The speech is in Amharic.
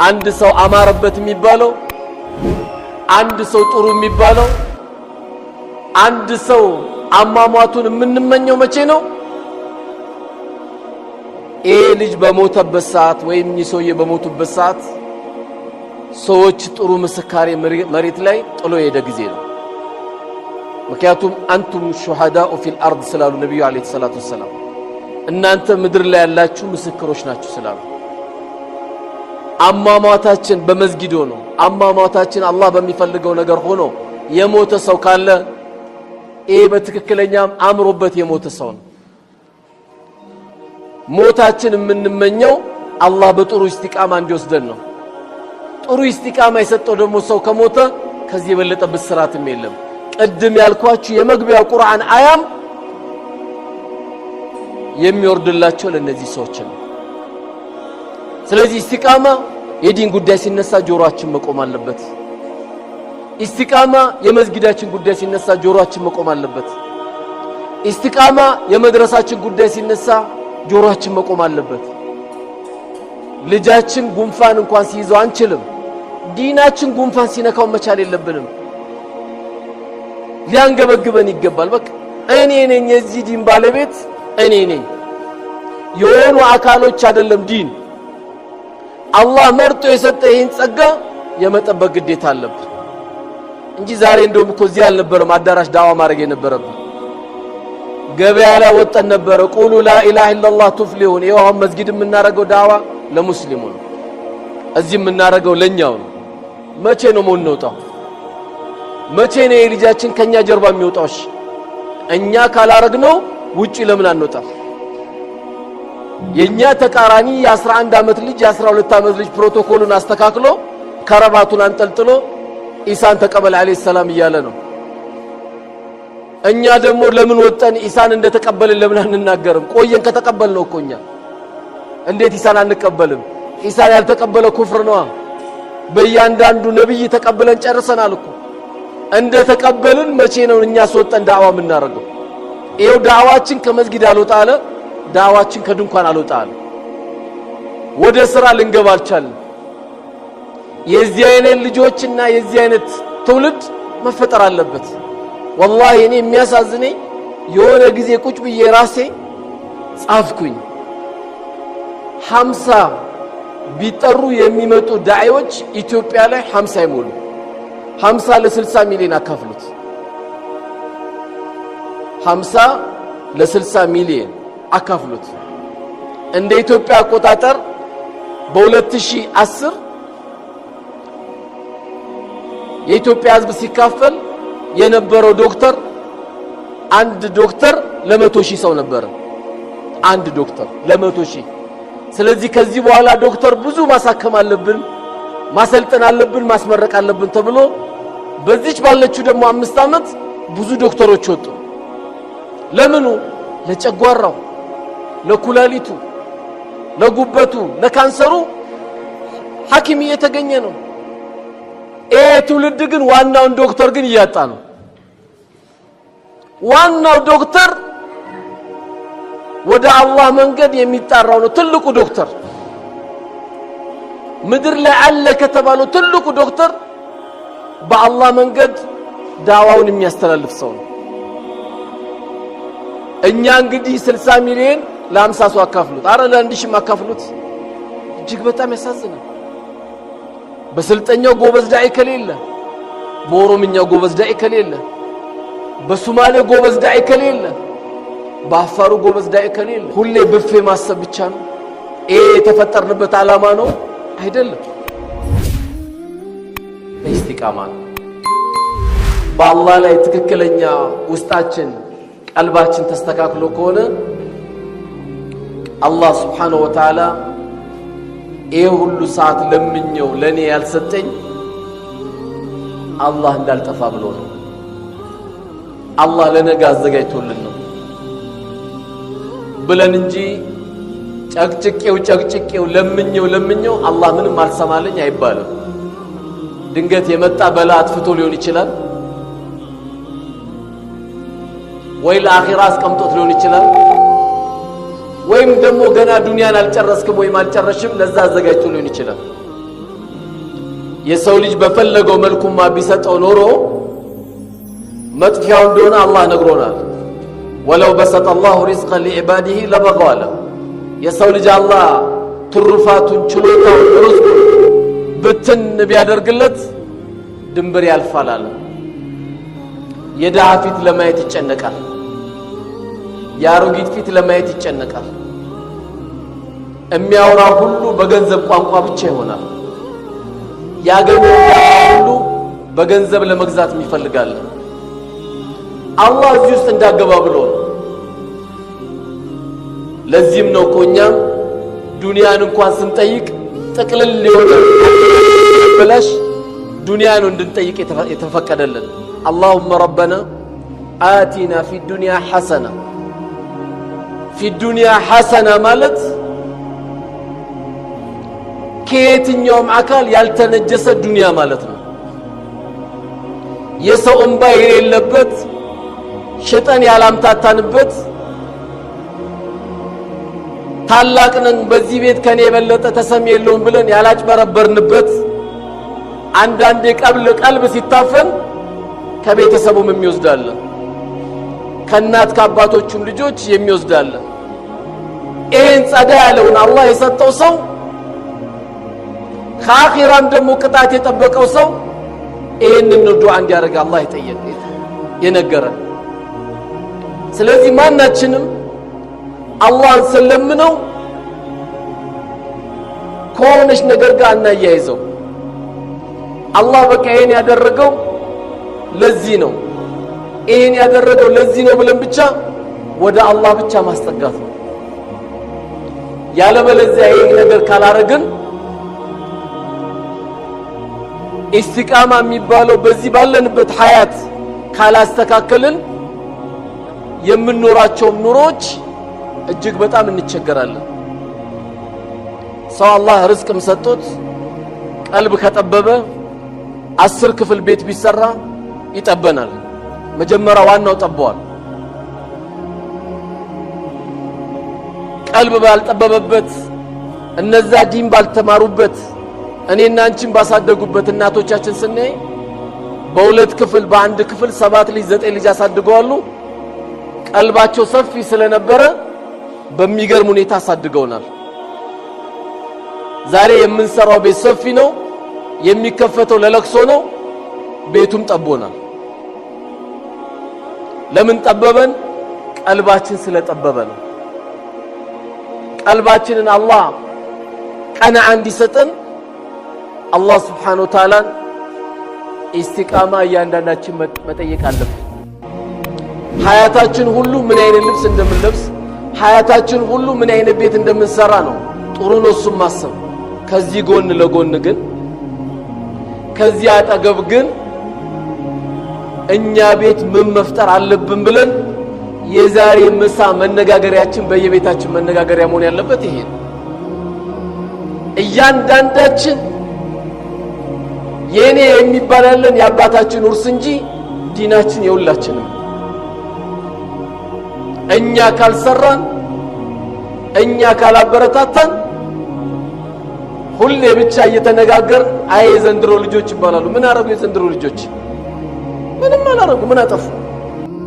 አንድ ሰው አማረበት የሚባለው አንድ ሰው ጥሩ የሚባለው አንድ ሰው አማማቱን የምንመኘው መቼ ነው? ይሄ ልጅ በሞተበት ሰዓት ወይም ይሶየ በሞቱበት ሰዓት ሰዎች ጥሩ ምስካሬ መሬት ላይ ጥሎ የሄደ ጊዜ ነው። ምክንያቱም አንቱም ሹሃዳኡ ፊል አርድ ስላሉ ነብዩ አለይሂ ሰላቱ ወሰለም እናንተ ምድር ላይ ያላችሁ ምስክሮች ናችሁ ስላሉ አማማታችን በመስጊድ ሆኖ አማማታችን አላህ በሚፈልገው ነገር ሆኖ የሞተ ሰው ካለ ይሄ በትክክለኛም አምሮበት የሞተ ሰው ነው። ሞታችን የምንመኘው አላህ በጥሩ ኢስቲቃማ እንዲወስደን ነው። ጥሩ ኢስቲቃማ የሰጠው ደግሞ ሰው ከሞተ ከዚህ የበለጠ ብስራትም የለም። ቅድም ያልኳችሁ የመግቢያው ቁርአን አያም የሚወርድላቸው ለነዚህ ሰዎች ነው። ስለዚህ ኢስቲቃማ የዲን ጉዳይ ሲነሳ ጆሮአችን መቆም አለበት። ኢስቲቃማ የመስጊዳችን ጉዳይ ሲነሳ ጆሮአችን መቆም አለበት። ኢስቲቃማ የመድረሳችን ጉዳይ ሲነሳ ጆሮአችን መቆም አለበት። ልጃችን ጉንፋን እንኳን ሲይዘው አንችልም። ዲናችን ጉንፋን ሲነካው መቻል የለብንም። ሊያንገበግበን ይገባል። በቃ እኔ ነኝ የዚህ ዲን ባለቤት እኔ ነኝ። የሆኑ አካሎች አይደለም ዲን አላህ መርጦ የሰጠ ይህን ጸጋ የመጠበቅ ግዴታ አለብን እንጂ ዛሬ እንደውም እኮ እዚህ አልነበረም አዳራሽ ዳዋ ማድረግ የነበረብን። ገበያ ላይ ወጣን ነበረ ቁሉ ላ ኢላሃ ኢላላህ ቱፍሊሁን። ይኸው መስጊድ የምናረገው ዳዋ ለሙስሊሙ ነው። እዚህ የምናረገው ለኛው ነው። መቼ ነው የምንወጣው? መቼ ነው የልጃችን ከኛ ጀርባ የሚወጣው? እኛ ካላረግነው ውጪ ለምን አንወጣም? የኛ ተቃራኒ የ11 አመት ልጅ የ12 አመት ልጅ ፕሮቶኮሉን አስተካክሎ ከረባቱን አንጠልጥሎ ኢሳን ተቀበል አለይሂ ሰላም እያለ ነው። እኛ ደግሞ ለምን ወጣን? ኢሳን እንደተቀበልን ለምን አንናገርም? ቆየን ከተቀበልነው እኮ እኛ እንዴት ኢሳን አንቀበልም? ኢሳን ያልተቀበለ ኩፍር ነው። በእያንዳንዱ ነብይ ተቀበለን ጨርሰናል እኮ። እንደተቀበልን መቼ ነው እኛ ወጣን ዳዋ የምናረገው? ይሄው ዳዋችን ከመስጊድ አልወጣ አለ፣ ዳዋችን ከድንኳን አልወጣ አለ። ወደ ስራ ልንገባ አልቻልን። የዚህ አይነት ልጆችና የዚህ አይነት ትውልድ መፈጠር አለበት። ወላሂ እኔ የሚያሳዝነኝ የሆነ ጊዜ ቁጭ ብዬ ራሴ ጻፍኩኝ 50 ቢጠሩ የሚመጡ ዳዒዎች ኢትዮጵያ ላይ 50 አይሞሉ። 50 ለ60 ሚሊዮን አካፍሉት። 50 ለ60 ሚሊዮን አካፍሉት። እንደ ኢትዮጵያ አቆጣጠር በ2010 የኢትዮጵያ ህዝብ ሲካፈል የነበረው ዶክተር አንድ ዶክተር ለ100,000 ሰው ነበር። አንድ ዶክተር ለ100,000። ስለዚህ ከዚህ በኋላ ዶክተር ብዙ ማሳከም አለብን፣ ማሰልጠን አለብን፣ ማስመረቅ አለብን ተብሎ በዚች ባለችው ደግሞ 5 አመት ብዙ ዶክተሮች ወጡ። ለምኑ? ለጨጓራው፣ ለኩላሊቱ፣ ለጉበቱ፣ ለካንሰሩ ሐኪም እየተገኘ ነው። ይሄ ትውልድ ግን ዋናውን ዶክተር ግን እያጣ ነው። ዋናው ዶክተር ወደ አላህ መንገድ የሚጣራው ነው። ትልቁ ዶክተር ምድር ላይ አለ ከተባለው ትልቁ ዶክተር በአላህ መንገድ ዳዋውን የሚያስተላልፍ ሰው ነው። እኛ እንግዲህ 60 ሚሊዮን ለ50 ሰው አካፍሉት፣ አረ ለ1000 አካፍሉት። እጅግ በጣም ያሳዝናል። በስልጠኛው ጎበዝ ዳዒ ከሌለ፣ በኦሮምኛው ጎበዝ ዳዒ ከሌለ፣ በሶማሌ ጎበዝ ዳዒ ከሌለ፣ በአፋሩ ጎበዝ ዳዒ ከሌለ ሁሌ ብፌ ማሰብ ብቻ ነው። ይሄ የተፈጠርንበት ዓላማ ነው አይደለም። ኢስቲቃማ በአላህ ላይ ትክክለኛ ውስጣችን ቀልባችን ተስተካክሎ ከሆነ አላህ Subhanahu Wa Ta'ala ይሄ ሁሉ ሰዓት ለምኘው ለኔ ያልሰጠኝ አላህ እንዳልጠፋ ብሎ ነው። አላህ ለነገ አዘጋጅቶልን ነው ብለን እንጂ ጨቅጭቄው ለምኘው አላህ ምንም አልሰማለኝ አይባልም። ድንገት የመጣ በላ አጥፍቶ ሊሆን ይችላል፣ ወይ ለአኺራ አስቀምጦት ሊሆን ይችላል፣ ወይም ደግሞ ገና ዱንያን አልጨረስክም ወይም አልጨረሽም ለዛ አዘጋጅቶ ሊሆን ይችላል። የሰው ልጅ በፈለገው መልኩማ ቢሰጠው ኖሮ መጥፊያው እንደሆነ አላህ ነግሮናል። ወለው በሰጠ አላሁ ሪዝቀን ሊዕባዲሂ ለበገው አለ። የሰው ልጅ አላህ ትሩፋቱን ችሎታውን ርዝቁን ብትን ቢያደርግለት ድንበር ያልፋል አለ። የድሃ ፊት ለማየት ይጨነቃል። የአሮጊት ፊት ለማየት ይጨነቃል። የሚያወራ ሁሉ በገንዘብ ቋንቋ ብቻ ይሆናል። ያገኘው ሁሉ በገንዘብ ለመግዛት ይፈልጋል። አላህ እዚህ ውስጥ እንዳገባ ብሎ ለዚህም ነው ኮኛም ዱንያን እንኳን ስንጠይቅ ጥቅልል ሊሆን ብለሽ ዱንያን እንድንጠይቅ የተፈቀደልን። اللهم ربنا آتنا في الدنيا حسنة في الدنيا حسنة ማለት ከየትኛውም አካል ያልተነጀሰ ዱንያ ማለት ነው። የሰው እንባ የሌለበት ሸጠን ያላምታታንበት ታላቅ ነን በዚህ ቤት ከኔ የበለጠ ተሰሚ የለውም ብለን ያላጭበረበርንበት አንዳንዴ ቀልብ ሲታፈን ከቤተሰቡም የሚወስዳል ከናት ከአባቶቹም ልጆች የሚወስዳል። ይሄን ጸዳ ያለውን አላህ የሰጠው ሰው ከአኺራም ደግሞ ቅጣት የጠበቀው ሰው ይሄንን ዱዓ እንዲያደርግ አላህ ይጠየቅ የነገረን። ስለዚህ ማናችንም አላህን ስለምነው ከሆነች ነገር ጋር እናያይዘው። አላህ በቃ ይሄን ያደረገው ለዚህ ነው ይሄን ያደረገው ለዚህ ነው ብለን ብቻ ወደ አላህ ብቻ ማስጠጋት ነው። ያለበለዚያ ይሄን ነገር ካላረግን ኢስቲቃማ የሚባለው በዚህ ባለንበት ሐያት ካላስተካከልን የምንኖራቸው ኑሮች እጅግ በጣም እንቸገራለን። ሰው አላህ ርዝቅም ሰጥቶት ቀልብ ከጠበበ 10 ክፍል ቤት ቢሰራ ይጠበናል። መጀመሪያ ዋናው ጠበዋል። ቀልብ ባልጠበበበት እነዛ ዲን ባልተማሩበት እኔና አንቺን ባሳደጉበት እናቶቻችን ስናይ በሁለት ክፍል በአንድ ክፍል 7 ልጅ 9 ልጅ አሳድገዋሉ። ቀልባቸው ሰፊ ስለነበረ በሚገርም ሁኔታ አሳድገውናል። ዛሬ የምንሰራው ቤት ሰፊ ነው፣ የሚከፈተው ለለቅሶ ነው፣ ቤቱም ጠቦናል። ለምን ጠበበን? ቀልባችን ስለጠበበ ነው። ቀልባችንን አላህ ቀናዓ እንዲሰጠን አላህ Subhanahu Wa Ta'ala ኢስቲቃማ እያንዳንዳችን መጠየቅ አለብን። ሐያታችን ሁሉ ምን አይነት ልብስ እንደምንለብስ፣ ሐያታችን ሁሉ ምን አይነት ቤት እንደምንሰራ ነው ጥሩ ነው እሱም ማሰብ። ከዚህ ጎን ለጎን ግን ከዚህ አጠገብ ግን እኛ ቤት ምን መፍጠር አለብን ብለን የዛሬ ምሳ መነጋገሪያችን በየቤታችን መነጋገሪያ መሆን ያለበት ይሄ ነው። እያንዳንዳችን የኔ የሚባላለን የአባታችን ውርስ እንጂ ዲናችን የሁላችንም። እኛ ካልሰራን እኛ ካላበረታታን ሁሌ ብቻ እየተነጋገርን አይ ዘንድሮ ልጆች ይባላሉ። ምን አረጉ የዘንድሮ ልጆች? ምንም አላረጉ። ምን አጠፉ?